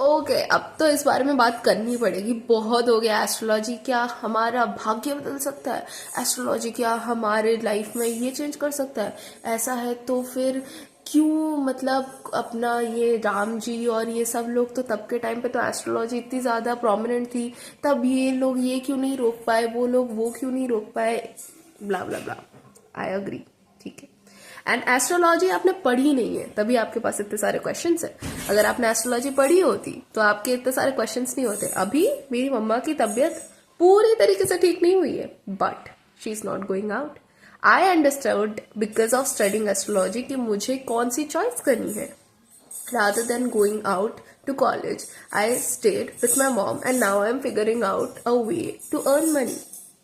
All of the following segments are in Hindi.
ओके, अब तो इस बारे में बात करनी पड़ेगी। बहुत हो गया एस्ट्रोलॉजी क्या हमारा भाग्य बदल सकता है, एस्ट्रोलॉजी क्या हमारे लाइफ में ये चेंज कर सकता है। ऐसा है तो फिर क्यों, मतलब अपना ये राम जी और ये सब लोग, तो तब के टाइम पे तो एस्ट्रोलॉजी इतनी ज़्यादा प्रोमिनेंट थी, तब ये लोग ये क्यों नहीं रोक पाए, वो लोग वो क्यों नहीं रोक पाए, ब्ला ब्ला ब्ला। आई अग्री, ठीक है। एंड एस्ट्रोलॉजी आपने पढ़ी नहीं है तभी आपके पास इतने सारे क्वेश्चंस है। अगर आपने एस्ट्रोलॉजी पढ़ी होती तो आपके इतने सारे क्वेश्चंस नहीं होते। अभी मेरी मम्मा की तबीयत पूरी तरीके से ठीक नहीं हुई है, but she is not going out. I understood because of studying astrology कि मुझे कौन सी चॉइस करनी है। Rather than going out to college, I stayed with my mom and now I'm figuring out a way to earn money.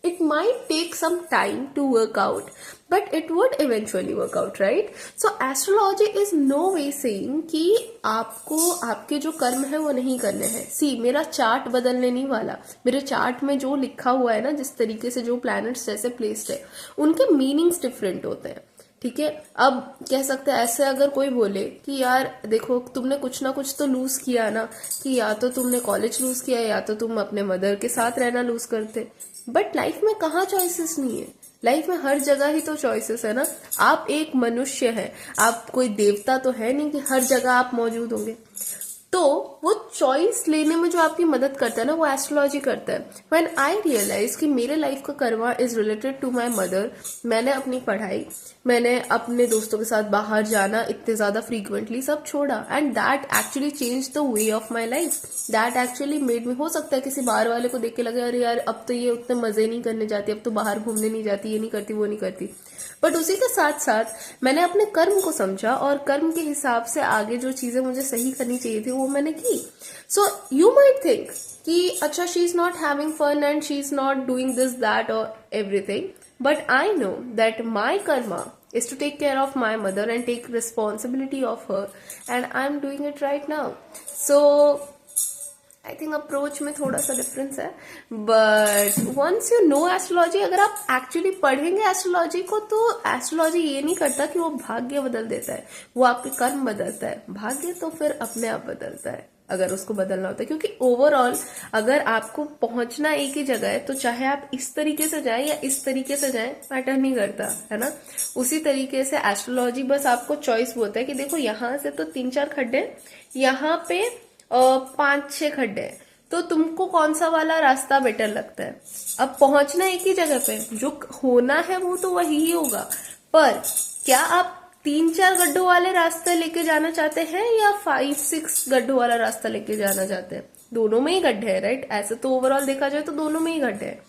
It might take some time to work out, but it would eventually work out, right? So astrology is no way saying कि आपको आपके जो कर्म है वो नहीं करने हैं। सी, मेरा चार्ट बदलने नहीं वाला। मेरे चार्ट में जो लिखा हुआ है ना, जिस तरीके से जो प्लैनेट्स जैसे प्लेस्ड है, उनके मीनिंग्स डिफरेंट होते हैं, ठीक है। अब कह सकते हैं ऐसे, अगर कोई बोले कि यार देखो तुमने कुछ ना कुछ तो लूज किया ना, कि या तो तुमने कॉलेज लूज किया या तो तुम अपने मदर के साथ रहना लूज करते, बट लाइफ में कहाँ चॉइसेस नहीं है। लाइफ में हर जगह ही तो चॉइसेस है ना। आप एक मनुष्य है, आप कोई देवता तो है नहीं कि हर जगह आप मौजूद होंगे। तो वो चॉइस लेने में जो आपकी मदद करता है ना, वो एस्ट्रोलॉजी करता है। व्हेन आई रियलाइज कि मेरे लाइफ का karma is related to my mother, मैंने अपनी पढ़ाई, मैंने अपने दोस्तों के साथ बाहर जाना इतने ज्यादा फ्रीक्वेंटली सब छोड़ा, and that actually change the way of my life. That actually made me, हो सकता है किसी बाहर वाले को देख के लगे अरे यार अब तो ये उतने मजे नहीं करने जाती, अब तो बाहर घूमने नहीं जाती, ये नहीं करती वो नहीं करती, बट उसी के साथ साथ मैंने अपने कर्म को समझा और कर्म के हिसाब से आगे जो चीजें मुझे सही करनी चाहिए थी वो मैंने की। सो यू माइट थिंक कि अच्छा she is not having fun and she is not doing this that और everything, but I know that my karma is to take care of my mother and take responsibility of her, and I'm doing it right now. So I think approach में थोड़ा सा डिफरेंस है, but once you know astrology, अगर आप एक्चुअली पढ़ेंगे एस्ट्रोलॉजी को, तो एस्ट्रोलॉजी ये नहीं करता कि वो भाग्य बदल देता है, वो आपके कर्म बदलता है। भाग्य तो फिर अपने आप बदलता है अगर उसको बदलना होता है, क्योंकि ओवरऑल अगर आपको पहुंचना एक ही जगह है तो चाहे आप इस तरीके से जाएं या इस तरीके से जाएं, मैटर नहीं करता है ना। उसी तरीके से एस्ट्रोलॉजी बस आपको चॉइस बोलता है कि देखो यहाँ से तो 3-4 खड्डे, यहाँ पे 5-6 खड्डे, तो तुमको कौन सा वाला रास्ता बेटर लगता है। अब पहुंचना एक ही जगह पे, जो होना है वो तो वही ही होगा, पर क्या आप 3-4 गड्ढों वाले रास्ते लेके जाना चाहते हैं या 5-6 गड्ढों वाला रास्ता लेके जाना चाहते हैं। दोनों में ही गड्ढे हैं, राइट। ऐसे तो ओवरऑल देखा जाए तो दोनों में ही गड्ढे हैं,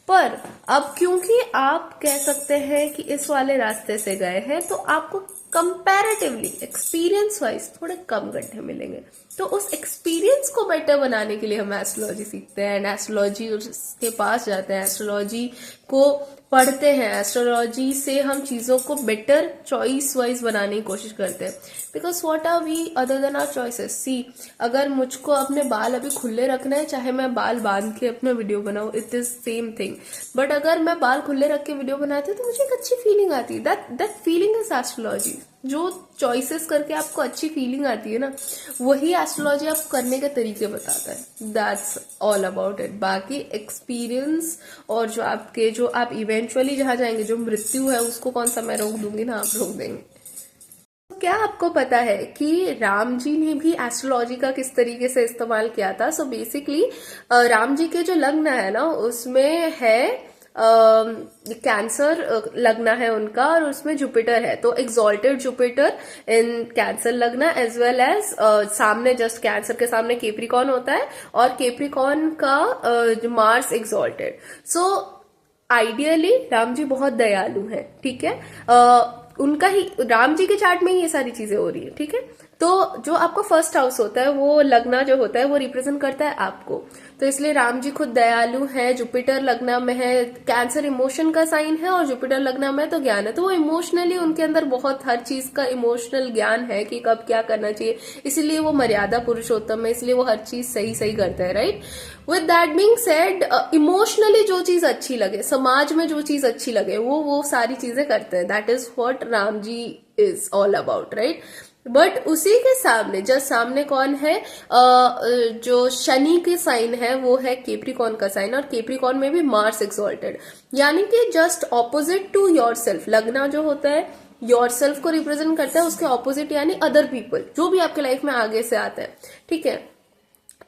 पर अब क्योंकि आप कह सकते हैं कि इस वाले रास्ते से गए हैं तो आपको कंपैरेटिवली एक्सपीरियंस वाइज थोड़े कम गड्ढे मिलेंगे। तो उस एक्सपीरियंस को बेटर बनाने के लिए हम एस्ट्रोलॉजी सीखते हैं एंड एस्ट्रोलॉजी के पास जाते हैं, एस्ट्रोलॉजी को पढ़ते हैं, एस्ट्रोलॉजी से हम चीजों को बेटर चॉइस वाइज बनाने की कोशिश करते हैं। Because what are we other than our choices. See, अगर मुझको अपने बाल अभी खुले रखना है, चाहे मैं बाल बांध के अपना वीडियो बनाऊं, it is same thing, but अगर मैं बाल खुले रख के वीडियो बनाती हूँ तो मुझे एक अच्छी फीलिंग आती है। That feeling is astrology. जो चॉइसेस करके आपको अच्छी फीलिंग आती है ना, वही एस्ट्रोलॉजी आप करने के तरीके बताता है। That's all about it. बाकी एक्सपीरियंस और जो आप इवेंचुअली जहां जाएंगे, जो मृत्यु है, उसको कौन सा मैं रोक दूंगी ना, आप रोक देंगे। क्या आपको पता है कि राम जी ने भी एस्ट्रोलॉजी का किस तरीके से इस्तेमाल किया था। सो बेसिकली राम जी के जो लग्न है ना, उसमें है कैंसर लग्न है उनका, और उसमें जुपिटर है, तो एक्सॉल्टेड जुपिटर इन कैंसर लग्न, एज वेल एज सामने जस्ट कैंसर के सामने केप्रिकॉन होता है, और केप्रिकॉन का Mars exalted. So ideally Ram ji बहुत दयालु हैं, ठीक है। उनका ही राम जी के चार्ट में ही ये सारी चीजें हो रही है, ठीक है। तो जो आपको फर्स्ट हाउस होता है, वो लग्न जो होता है वो रिप्रेजेंट करता है आपको, तो इसलिए राम जी खुद दयालु है। जुपिटर लग्न में है, कैंसर इमोशन का साइन है, और जुपिटर लग्न में तो ज्ञान है, तो वो इमोशनली उनके अंदर बहुत हर चीज का इमोशनल ज्ञान है कि कब क्या करना चाहिए, इसीलिए वो मर्यादा पुरुषोत्तम है, इसलिए वो हर चीज सही सही करता है, right. With that being said, emotionally जो चीज अच्छी लगे, समाज में जो चीज अच्छी लगे, वो सारी चीजें करते हैं। That is what Ram ji is all about, right. But उसी के सामने जस्ट सामने कौन है, जो शनि के साइन है वो है केप्रिकॉन का साइन, और केप्रिकॉन में भी मार्स एक्सॉल्टेड, यानी कि just opposite to your self. लग्ना जो होता है योर सेल्फ को रिप्रेजेंट करता है, उसके ऑपोजिट यानी अदर पीपल, जो भी आपके लाइफ में आगे से आता है, ठीक है।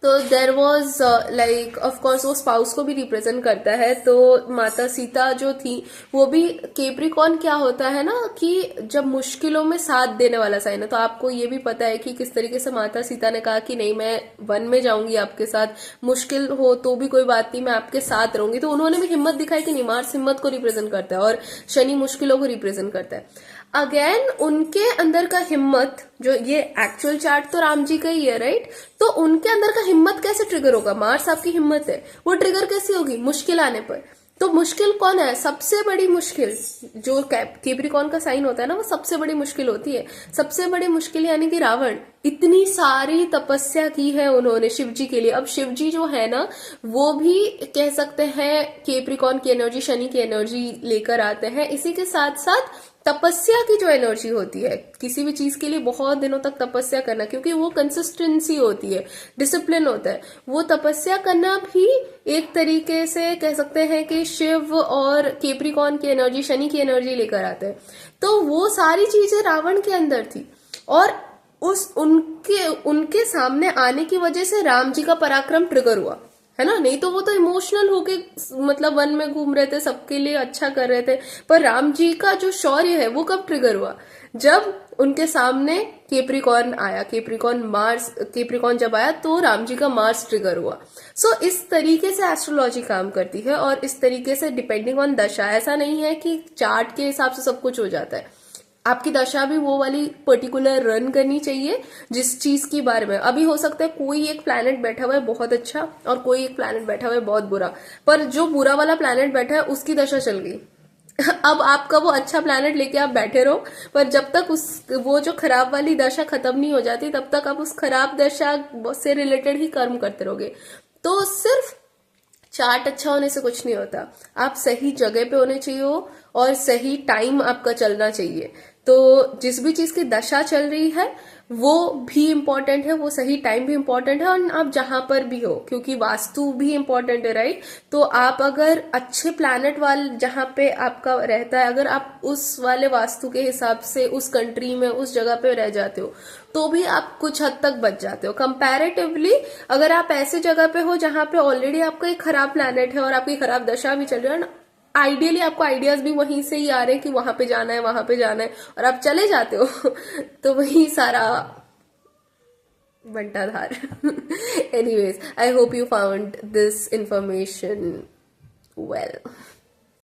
तो देर वॉज लाइक ऑफकोर्स वो स्पाउस को भी रिप्रेजेंट करता है। तो माता सीता जो थी वो भी, केप्रिकॉन क्या होता है ना कि जब मुश्किलों में साथ देने वाला साइन है। तो आपको ये भी पता है कि किस तरीके से माता सीता ने कहा कि नहीं मैं वन में जाऊंगी आपके साथ, मुश्किल हो तो भी कोई बात नहीं मैं आपके साथ रहूंगी। तो उन्होंने भी हिम्मत दिखाई कि नहीं, मार्स हिम्मत को रिप्रेजेंट करता है और शनि मुश्किलों को रिप्रेजेंट करता है। अगेन उनके अंदर का हिम्मत, जो ये एक्चुअल चार्ट तो राम जी का ही है राइट, तो उनके अंदर का हिम्मत कैसे ट्रिगर होगा, मार्स आपकी हिम्मत है, वो ट्रिगर कैसी होगी मुश्किल आने पर। तो मुश्किल कौन है, सबसे बड़ी मुश्किल जो केप्रिकॉन का साइन होता है ना, वो सबसे बड़ी मुश्किल होती है। सबसे बड़ी मुश्किल यानी कि रावण, इतनी सारी तपस्या की है उन्होंने शिव जी के लिए। अब शिव जी जो है ना वो भी कह सकते हैं केप्रिकॉन की एनर्जी, शनि की एनर्जी लेकर आते हैं। इसी के साथ साथ तपस्या की जो एनर्जी होती है, किसी भी चीज के लिए बहुत दिनों तक तपस्या करना, क्योंकि वो कंसिस्टेंसी होती है, डिसिप्लिन होता है, वो तपस्या करना भी एक तरीके से कह सकते हैं कि शिव और केप्रिकॉन की एनर्जी, शनि की एनर्जी लेकर आते हैं। तो वो सारी चीजें रावण के अंदर थी, और उस उनके उनके सामने आने की वजह से राम जी का पराक्रम ट्रिगर हुआ, है ना। नहीं तो वो तो इमोशनल होके मतलब वन में घूम रहे थे, सबके लिए अच्छा कर रहे थे। पर राम जी का जो शौर्य है वो कब ट्रिगर हुआ, जब उनके सामने केप्रिकॉन आया, केप्रिकॉन जब आया तो राम जी का मार्स ट्रिगर हुआ। सो इस तरीके से एस्ट्रोलॉजी काम करती है, और इस तरीके से डिपेंडिंग ऑन दशा, ऐसा नहीं है कि चार्ट के हिसाब से सब कुछ हो जाता है। आपकी दशा भी वो वाली पर्टिकुलर रन करनी चाहिए जिस चीज के बारे में। अभी हो सकता है कोई एक प्लैनेट बैठा हुआ है बहुत अच्छा, और कोई एक प्लैनेट बैठा हुआ है बहुत बुरा, पर जो बुरा वाला प्लैनेट बैठा है उसकी दशा चल गई। अब आपका वो अच्छा प्लैनेट लेके आप बैठे रहो, पर जब तक वो जो खराब वाली दशा खत्म नहीं हो जाती तब तक आप उस खराब दशा से रिलेटेड ही कर्म करते रहोगे। तो सिर्फ चार्ट अच्छा होने से कुछ नहीं होता, आप सही जगह पे होने चाहिए हो और सही टाइम आपका चलना चाहिए। तो जिस भी चीज की दशा चल रही है वो भी इम्पोर्टेंट है, वो सही टाइम भी इम्पोर्टेंट है, और आप जहां पर भी हो, क्योंकि वास्तु भी इम्पोर्टेंट है राइट। तो आप अगर अच्छे प्लैनेट वाले जहां पे आपका रहता है, अगर आप उस वाले वास्तु के हिसाब से उस कंट्री में उस जगह पे रह जाते हो तो भी आप कुछ हद तक बच जाते हो कंपैरेटिवली। अगर आप ऐसे जगह पे हो जहां पे ऑलरेडी आपका एक खराब प्लैनेट है और आपकी खराब दशा भी चल रही है ना, आइडियली आपको आइडियाज भी वहीं से ही आ रहे हैं कि वहां पे जाना है वहां पे जाना है, और आप चले जाते हो तो वही सारा बंटाधार। Anyways, I hope you found this information well